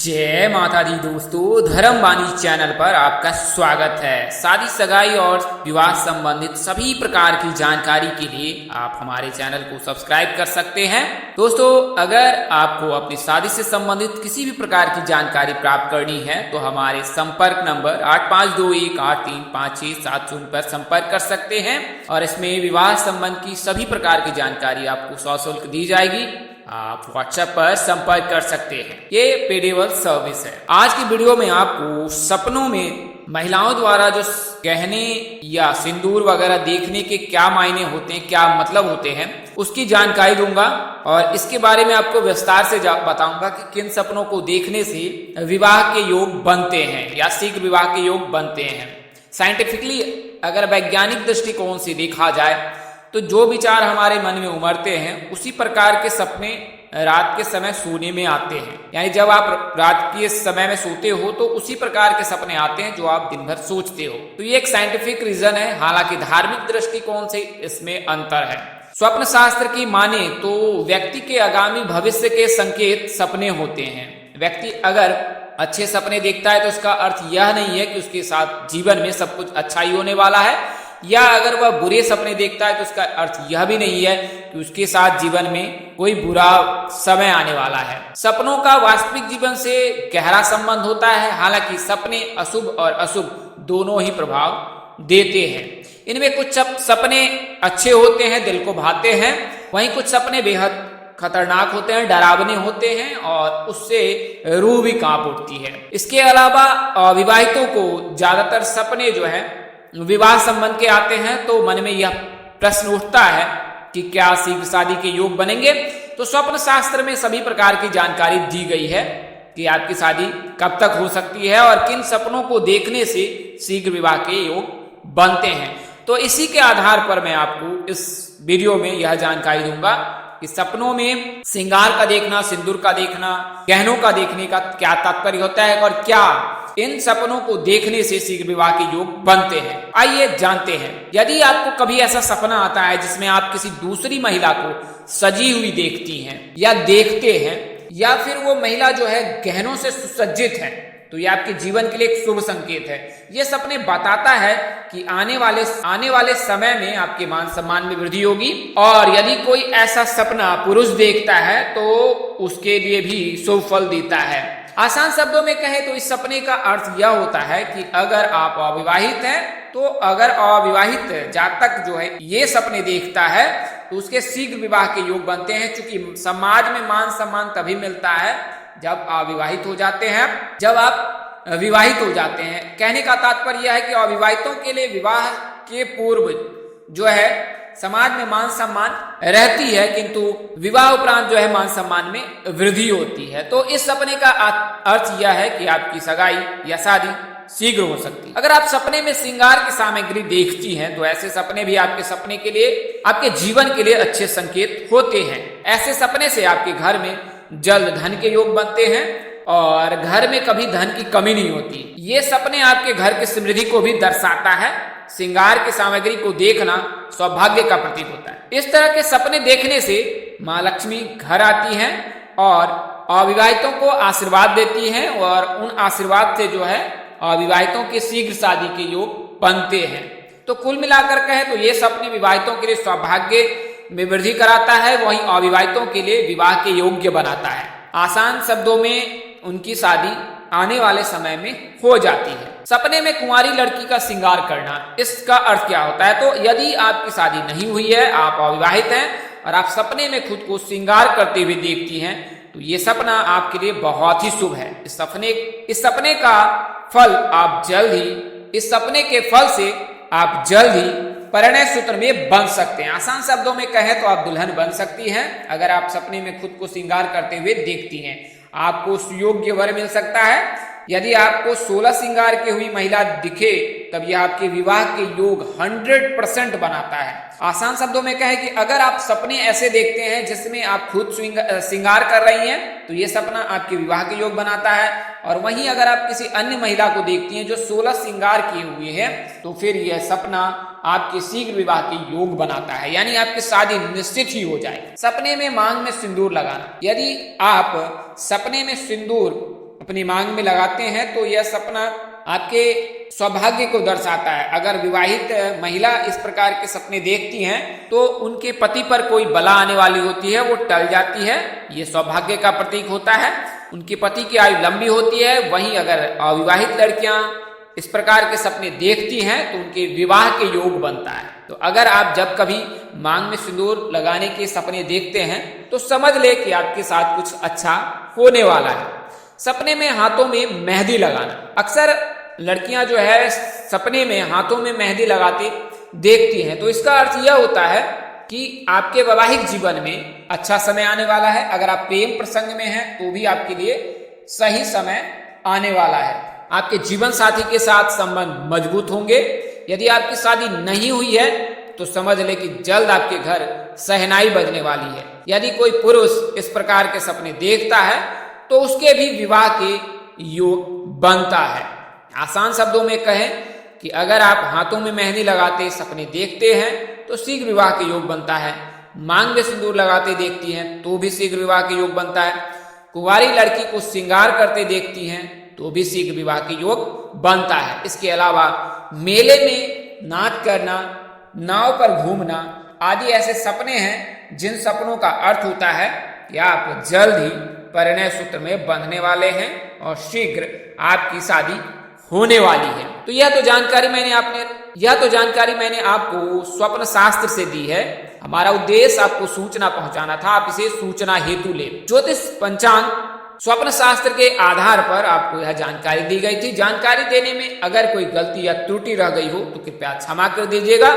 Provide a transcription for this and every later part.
जय माता दी दोस्तों, धर्म वाणी चैनल पर आपका स्वागत है। शादी सगाई और विवाह संबंधित सभी प्रकार की जानकारी के लिए आप हमारे चैनल को सब्सक्राइब कर सकते हैं। दोस्तों, अगर आपको अपनी शादी से संबंधित किसी भी प्रकार की जानकारी प्राप्त करनी है तो हमारे संपर्क नंबर 8521835670 पर संपर्क कर सकते हैं और इसमें विवाह संबंध की सभी प्रकार की जानकारी आपको सशुल्क दी जाएगी। आप व्हाट्सएप पर संपर्क कर सकते हैं। ये पेडेबल सर्विस है। आज की वीडियो में आपको सपनों में महिलाओं द्वारा जो गहने या सिंदूर वगैरह देखने के क्या मायने होते हैं, क्या मतलब होते हैं, उसकी जानकारी दूंगा और इसके बारे में आपको विस्तार से बताऊंगा कि किन सपनों को देखने से विवाह के योग बनते हैं या शीघ्र विवाह के योग बनते हैं। साइंटिफिकली अगर वैज्ञानिक दृष्टिकोण से देखा जाए तो जो विचार हमारे मन में उमड़ते हैं उसी प्रकार के सपने रात के समय सोने में आते हैं। यानी जब आप रात के समय में सोते हो तो उसी प्रकार के सपने आते हैं जो आप दिन भर सोचते हो। तो ये एक साइंटिफिक रीजन है, हालांकि धार्मिक दृष्टिकोण से इसमें अंतर है। स्वप्न शास्त्र की माने तो व्यक्ति के आगामी भविष्य के संकेत सपने होते हैं। व्यक्ति अगर अच्छे सपने देखता है तो इसका अर्थ यह नहीं है कि उसके साथ जीवन में सब कुछ अच्छा ही होने वाला है, या अगर वह बुरे सपने देखता है तो उसका अर्थ यह भी नहीं है कि उसके साथ जीवन में कोई बुरा समय आने वाला है। सपनों का वास्तविक जीवन से गहरा संबंध होता है। हालांकि सपने अशुभ और अशुभ दोनों ही प्रभाव देते हैं। इनमें कुछ सपने अच्छे होते हैं, दिल को भाते हैं, वहीं कुछ सपने बेहद खतरनाक होते हैं, डरावने होते हैं और उससे रूह भी कांप उठती है। इसके अलावा अविवाहितों को ज्यादातर सपने जो है विवाह संबंध के आते हैं तो मन में यह प्रश्न उठता है कि क्या शीघ्र शादी के योग बनेंगे। तो स्वप्न शास्त्र में सभी प्रकार की जानकारी दी गई है कि आपकी शादी कब तक हो सकती है और किन सपनों को देखने से शीघ्र विवाह के योग बनते हैं। तो इसी के आधार पर मैं आपको इस वीडियो में यह जानकारी दूंगा कि सपनों में श्रृंगार का देखना, सिंदूर का देखना, गहनों का देखने का क्या तात्पर्य होता है और क्या इन सपनों को देखने से शीघ्र विवाह के योग बनते हैं। आइए जानते हैं। यदि आपको कभी ऐसा सपना आता है जिसमें आप किसी दूसरी महिला को सजी हुई देखती हैं या देखते हैं, या फिर वो महिला जो है गहनों से सुसज्जित है, तो ये आपके जीवन के लिए एक शुभ संकेत है। ये सपने बताता है कि आने वाले समय में आपके मान सम्मान में वृद्धि होगी। और यदि कोई ऐसा सपना पुरुष देखता है तो उसके लिए भी शुभ फल देता है। आसान शब्दों में कहें तो इस सपने का अर्थ यह होता है कि अगर आप अविवाहित हैं तो अगर अविवाहित जातक जो है ये सपने देखता है तो उसके शीघ्र विवाह के योग बनते हैं। क्योंकि समाज में मान सम्मान तभी मिलता है जब अविवाहित हो जाते हैं, जब आप विवाहित हो जाते हैं। कहने का तात्पर्य यह है कि अविवाहितों के लिए विवाह के पूर्व जो है समाज में मान सम्मान रहती है, किंतु विवाह उपरांत जो है मान सम्मान में वृद्धि होती है। तो इस सपने का अर्थ यह है कि आपकी सगाई या शादी शीघ्र हो सकती है। अगर आप सपने में श्रृंगार की सामग्री देखती हैं तो ऐसे सपने भी आपके सपने के लिए, आपके जीवन के लिए अच्छे संकेत होते हैं। ऐसे सपने से आपके घर में जल्द धन के योग बनते हैं और घर में कभी धन की कमी नहीं होती। ये सपने आपके घर की समृद्धि को भी दर्शाता है। श्रृंगार की सामग्री को देखना सौभाग्य का प्रतीक होता है। इस तरह के सपने देखने से माँ लक्ष्मी घर आती हैं और अविवाहितों को आशीर्वाद देती हैं और उन आशीर्वाद से जो है अविवाहितों के शीघ्र शादी के योग बनते हैं। तो कुल मिलाकर कहे तो ये सपने विवाहितों के लिए सौभाग्य में वृद्धि कराता है, वहीं अविवाहितों के लिए विवाह के योग्य बनाता है। आसान शब्दों में उनकी शादी आने वाले समय में हो जाती है। सपने में कुंवारी लड़की का श्रृंगार करना, इसका अर्थ क्या होता है? तो यदि आपकी शादी नहीं हुई है, आप अविवाहित हैं और आप सपने में खुद को श्रृंगार करते हुए देखती हैं तो ये सपना आपके लिए बहुत ही शुभ है। इस सपने का फल आप जल्द ही, इस सपने के फल से आप जल्द ही परिणय सूत्र में बन सकते हैं। आसान शब्दों में कहें तो आप दुल्हन बन सकती हैं अगर आप सपने में खुद को श्रृंगार करते हुए देखती हैं। आपको सुयोग्य वर मिल सकता है। यदि आपको 16 श्रृंगार की हुई महिला दिखे तब यह आपके विवाह के योग 100% बनाता है। आसान शब्दों में कहें कि अगर आप सपने ऐसे देखते हैं जिसमें आप खुद श्रृंगार कर रही हैं तो यह सपना आपके विवाह के योग बनाता है। और वहीं अगर आप किसी अन्य महिला को देखती हैं जो 16 श्रृंगार किए हुए है तो फिर यह सपना आपके शीघ्र विवाह के योग बनाता है, यानी आपकी शादी निश्चित ही हो जाए। सपने में मांग में सिंदूर लगाना, यदि आप सपने में सिंदूर अपनी मांग में लगाते हैं तो यह सपना आपके सौभाग्य को दर्शाता है। अगर विवाहित महिला इस प्रकार के सपने देखती हैं तो उनके पति पर कोई बला आने वाली होती है, वो टल जाती है। ये सौभाग्य का प्रतीक होता है, उनके पति की आयु लंबी होती है। वहीं अगर अविवाहित लड़कियां इस प्रकार के सपने देखती हैं तो उनके विवाह के योग बनता है। तो अगर आप जब कभी मांग में सिंदूर लगाने के सपने देखते हैं तो समझ ले कि आपके साथ कुछ अच्छा होने वाला है। सपने में हाथों में मेहंदी लगाना, अक्सर लड़कियां जो है सपने में हाथों में मेहंदी लगाते देखती हैं तो इसका अर्थ यह होता है कि आपके वैवाहिक जीवन में अच्छा समय आने वाला है। अगर आप प्रेम प्रसंग में हैं तो भी आपके लिए सही समय आने वाला है। आपके जीवन साथी के साथ संबंध मजबूत होंगे। यदि आपकी शादी नहीं हुई है तो समझ ले कि जल्द आपके घर शहनाई बजने वाली है। यदि कोई पुरुष इस प्रकार के सपने देखता है तो उसके भी विवाह के योग बनता है। आसान शब्दों में कहें कि अगर आप हाथों में मेहंदी लगाते सपने देखते हैं तो शीघ्र विवाह के योग बनता है। मांग में सिंदूर लगाते देखती हैं तो भी शीघ्र विवाह के योग बनता है। कुंवारी लड़की को श्रृंगार करते देखती हैं तो भी शीघ्र विवाह के योग बनता है। इसके अलावा मेले में नाच करना, नाव पर घूमना आदि ऐसे सपने हैं जिन सपनों का अर्थ होता है कि आप जल्द ही परिणय सूत्र में बंधने वाले हैं और शीघ्र आपकी शादी होने वाली है। तो यह तो जानकारी मैंने आपको स्वप्न शास्त्र से दी है। हमारा उद्देश्य आपको सूचना पहुंचाना था, आप इसे सूचना हेतु ले। ज्योतिष पंचांग स्वप्न शास्त्र के आधार पर आपको यह जानकारी दी गई थी। जानकारी देने में अगर कोई गलती या त्रुटि रह गई हो तो कृपया क्षमा कर दीजिएगा।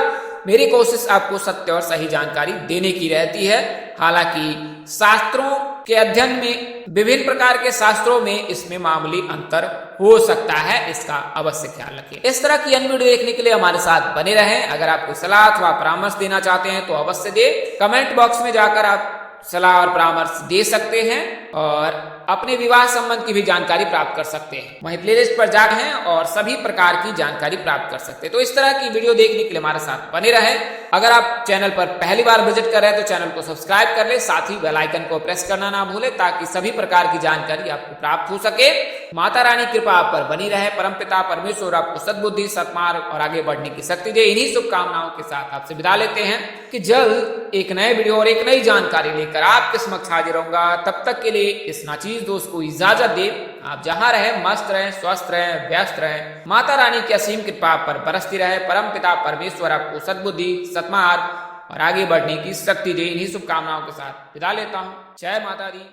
मेरी कोशिश आपको सत्य और सही जानकारी देने की रहती है। हालांकि शास्त्रों के अध्ययन में विभिन्न प्रकार के शास्त्रों में इसमें मामूली अंतर हो सकता है, इसका अवश्य ख्याल रखिए। इस तरह की अन्य वीडियो देखने के लिए हमारे साथ बने रहें। अगर आप कोई सलाह अथवा परामर्श देना चाहते हैं तो अवश्य दे। कमेंट बॉक्स में जाकर आप सलाह और परामर्श दे सकते हैं और अपने विवाह संबंध की भी जानकारी प्राप्त कर सकते हैं। वहीं प्लेलिस्ट पर जाकर हैं और सभी प्रकार की जानकारी प्राप्त कर सकते हैं। तो इस तरह की वीडियो देखने के लिए हमारे साथ बने रहें। अगर आप चैनल पर पहली बार विजिट कर रहे हैं तो चैनल को सब्सक्राइब कर ले, साथ ही बेल आइकन को प्रेस करना ना भूले ताकि सभी प्रकार की जानकारी आपको प्राप्त हो सके। माता रानी कृपा आप पर बनी रहे। परमपिता परमेश्वर आपको सद्बुद्धि, सत्मार्ग और आगे बढ़ने की शक्ति दे। इन्हीं शुभकामनाओं के साथ आपसे विदा लेते हैं कि जल्द एक नए वीडियो और एक नई जानकारी लेकर आपके समक्ष हाजिर रहूंगा। तब तक के लिए इस नाचीज दोस्त को इजाजत दे। आप जहां रहें मस्त रहें, स्वस्थ रहें, व्यस्त रहें। माता रानी की असीम कृपा पर बरसती रहे। परम पिता परमेश्वर आपको सद्बुद्धि, सत्मार्ग और आगे बढ़ने की शक्ति दे। इन्हीं शुभकामनाओं के साथ विदा लेता हूं। जय माता दी।